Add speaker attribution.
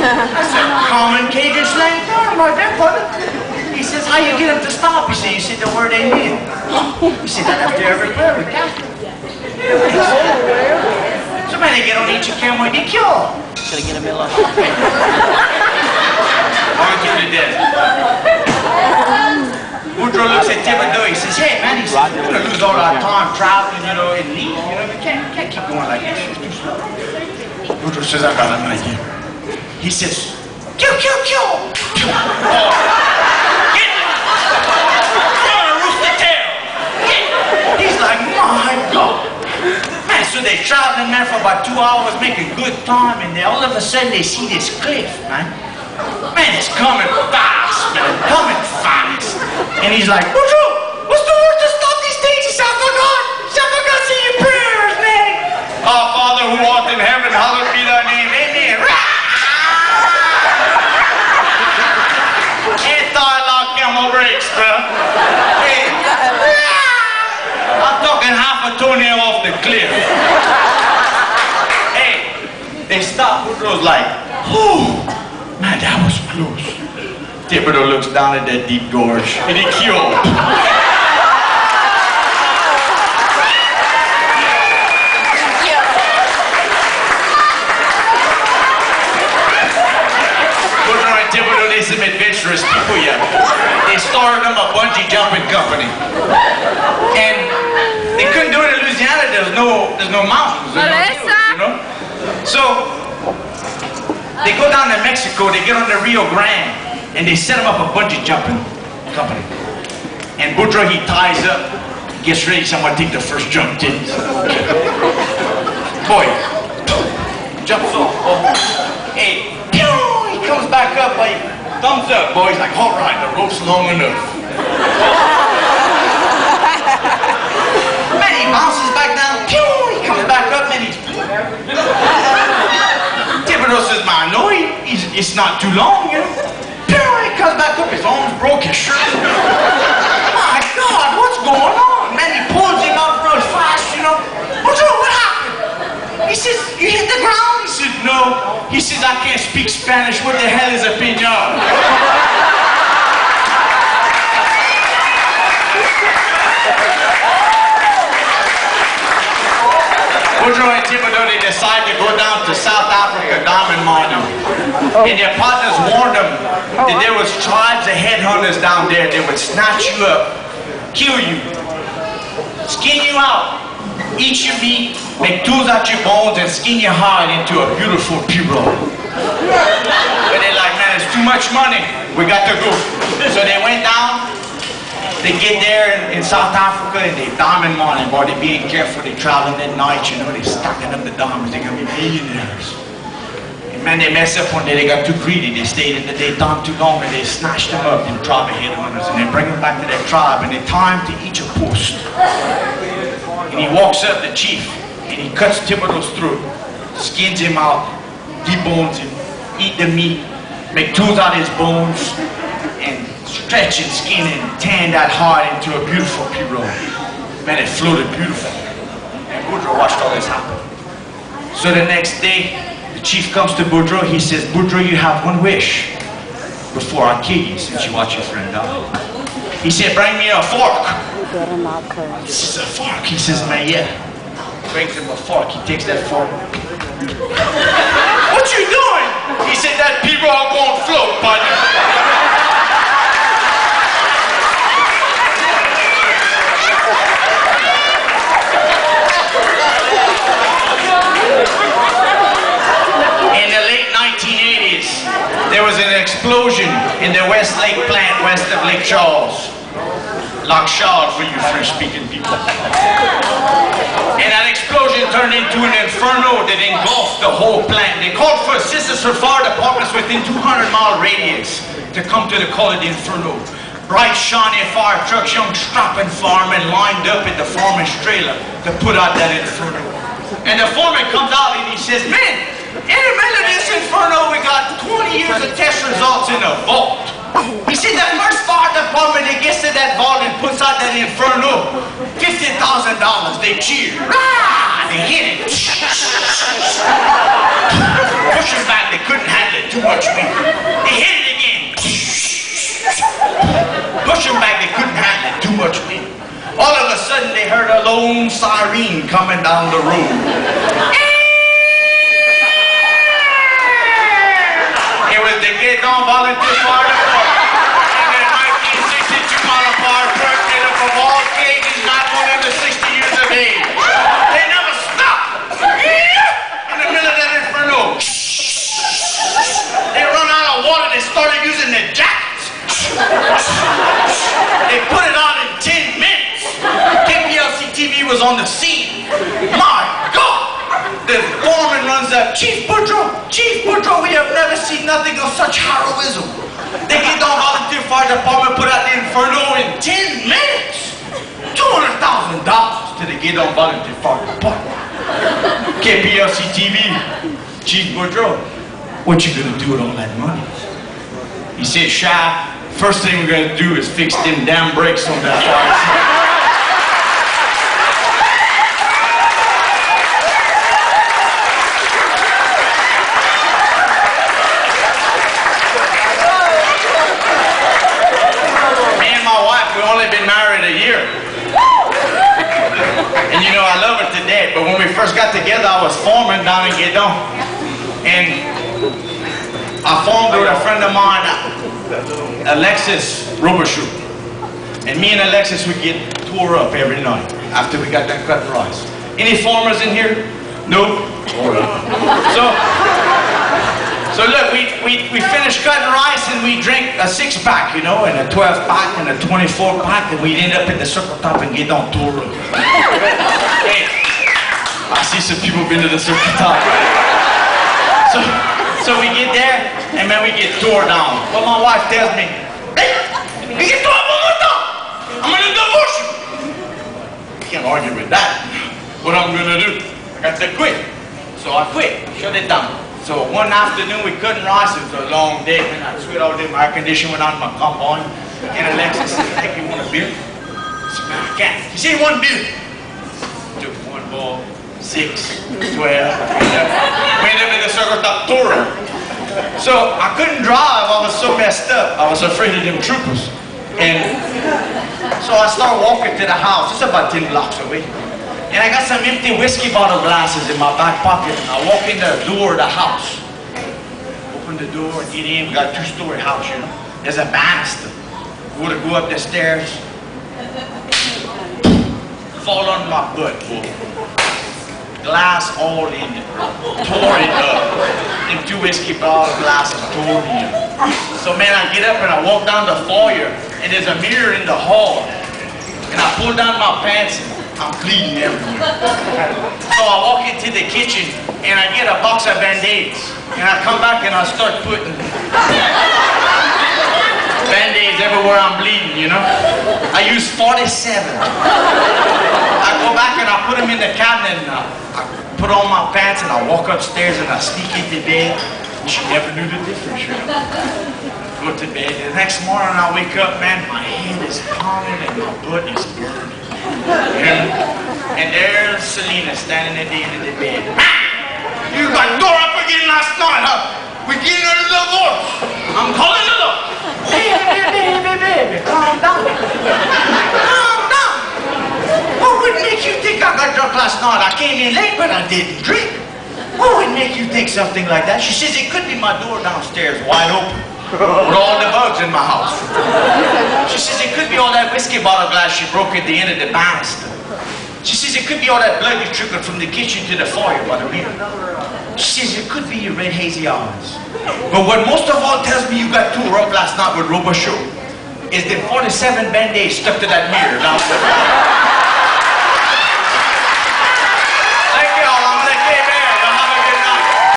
Speaker 1: That's a common Cajun slang term right there, brother. He says, how you get them to stop? You said the word amen. You said that after every prayer with Catholic. So man, they get on each camel and they kill.
Speaker 2: Should I get a middle of
Speaker 1: On to the death. Woodrow looks at Thibodeau, he says, hey man, he says, we're going to lose all our time traveling, you know, and leave. You know, we can't keep going like this. It's too slow. Woodrow says, I got an idea. He says, kill, kill, kill. Get it. You're a rooster tail. He's like, my God. Man, so they're traveling, man, for about 2 hours, making good time, and then all of a sudden they see this cliff, man. Man, it's coming fast, man, coming fast. And he's like, Woodrow, what's the word to stop these things? He said, I forgot, say your prayers, man. Our Father who art in heaven, hallowed be thy name, amen. Anti-lock camel brakes, bro. Hey. I'm talking half a toenail off the cliff. Hey, they stop. Woodrow's like, whew, man, that was close. Thibodeau looks down at that deep gorge and he killed. Woodrow and Thibodeau, they some adventurous people, yeah. They started them a bungee jumping company. And they couldn't do it in Louisiana. There's no mountains. There's no hills, you know? So they go down to Mexico. They get on the Rio Grande, and they set them up a bungee jumping company. And Woodrow, he ties up, gets ready. Someone take the first jump. Boy, jumps off. Oh. Hey, pew! He comes back up like thumbs up. Boy, he's like, all right, the rope's long enough. Man, he bounces back down, pew, he comes back up, and he's... Thibodeau says, man, no, it's not too long, you know. Pew, he comes back up, his arm's broke, his shirt. My God, what's going on? Man, he pulls him up real fast, you know. What's wrong, what happened? He says, you hit the ground? He said, no. He says, I can't speak Spanish, what the hell is a piñon? Woodrow and Thibodeau, they decide to go down to South Africa, diamond mining. And their partners warned them that there was tribes of headhunters down there that would snatch you up, kill you, skin you out, eat your meat, make tools out your bones, and skin your hide into a beautiful pirogue. But they're like, man, it's too much money. We got to go. So they went down. They get there in South Africa and they diamond mining. Boy, they're being careful. They're traveling at night, you know. They're stacking up the diamonds. They're going to be millionaires. And man, they mess up one day. They got too greedy. They stayed in the daytime too long and they snatched them up, them tribe of headhunters. And they bring them back to their tribe and they tie them to each a post. And he walks up, the chief, and he cuts Thibodeau's throat, skins him out, debones him, eat the meat, make tools out of his bones, and stretch and skin and tan that hide into a beautiful pirogue. Man, it floated beautiful. And Woodrow watched all this happen. So the next day, the chief comes to Woodrow. He says, Woodrow, you have one wish before I kill you since you watch your friend die. He said, bring me a fork. This is a fork. He says, man, yeah. Brings him a fork. He takes that fork. What you doing? He said, that pirogue won't float, buddy. In the late 1980s, there was an explosion in the West Lake plant west of Lake Charles. Lac Charles for you French-speaking people. And that explosion turned into an inferno that engulfed the whole plant. They called for assistance from fire departments within 200-mile radius to come to call it the inferno. Bright, shiny fire trucks, young strapping firemen lined up at the foreman's trailer to put out that inferno. And the foreman comes out and he says, man, in the middle of this inferno, we got 20 years of test results in a vault. He said the first fire department that gets to that vault and puts out that inferno, $50,000. They cheer. They hit it. Push him back. They couldn't handle it. Too much much wind. All of a sudden, they heard a lone siren coming down the road. It was the Cajun Volunteer Fire Department. And in 1962 mile per hour truck made up of all Cajuns not more than 60 years of age. They never stopped. In the middle of that inferno. They run out of water. They started using their jackets. They put it on in 10 minutes. KPLC TV was on the scene. My God! The foreman runs up, Chief Boudreaux, we have never seen nothing of such heroism. The Cajun Volunteer Fire Department put out the inferno in 10 minutes. $200,000 to the Cajun Volunteer Fire Department. KPLC TV, Chief Boudreaux, what you gonna do with all that money? He said, Shy, first thing we're gonna do is fix them damn brakes on that fire. And you know, I love her to death, but when we first got together, I was foreman down in Cajun. And I formed with a friend of mine, Alexis Robichaud. And me and Alexis would get tore up every night after we got done cutting rice. Any farmers in here? Nope. So look, we finished cutting rice and we drank a 6-pack, you know, and a 12-pack and a 24-pack, and we'd end up at the Circle Top and get on tour. Hey, I see some people been to the Circle Top. So we get there and then we get tore down. But my wife tells me, hey, we get tore up one more time. I'm gonna divorce you. Can't argue with that. What I'm gonna do? I got to quit. So I quit, shut it down. So one afternoon we couldn't rice. It was a long day, man. I sweat all day. My air conditioner went on, my cup on. And Alexis said, hey, you want a beer? I said, man, I can't. He said, one beer. Took one ball, 6, 12. We ended up in the Circle Top touring. So I couldn't drive. I was so messed up. I was afraid of them troopers. And so I started walking to the house. It's about 10 blocks away. And I got some empty whiskey bottle glasses in my back pocket. And I walk in the door of the house. Open the door and get in. We got a 2-story house, you know. There's a banister. We would go up the stairs. Fall on my butt, boy. Glass all in it. Tore it up. Them 2 whiskey bottle glasses tore me up. So man, I get up and I walk down the foyer. And there's a mirror in the hall. And I pull down my pants. I'm bleeding everywhere. So I walk into the kitchen and I get a box of Band-Aids. And I come back and I start putting Band-Aids everywhere I'm bleeding, you know. I use 47. I go back and I put them in the cabinet and I put on my pants and I walk upstairs and I sneak into bed. She never knew the difference, you know. Go to bed. The next morning I wake up, man, my head is pounding and my butt is burning. And there's Selena standing at the end of the bed. You got tore up again last night, huh? We're getting a divorce. I'm calling it up. Baby, calm down. Calm down. What would make you think I got drunk last night? I came in late, but I didn't drink. What would make you think something like that? She says it could be my door downstairs wide open. With all the bugs in my house. She says it could be all that whiskey bottle glass she broke at the end of the banister. She says it could be all that blood you trickled from the kitchen to the foyer by the mirror. She says it could be your red hazy eyes. But what most of all tells me you got tore up last night with Robichaud is the 47 Band-Aids stuck to that mirror downstairs.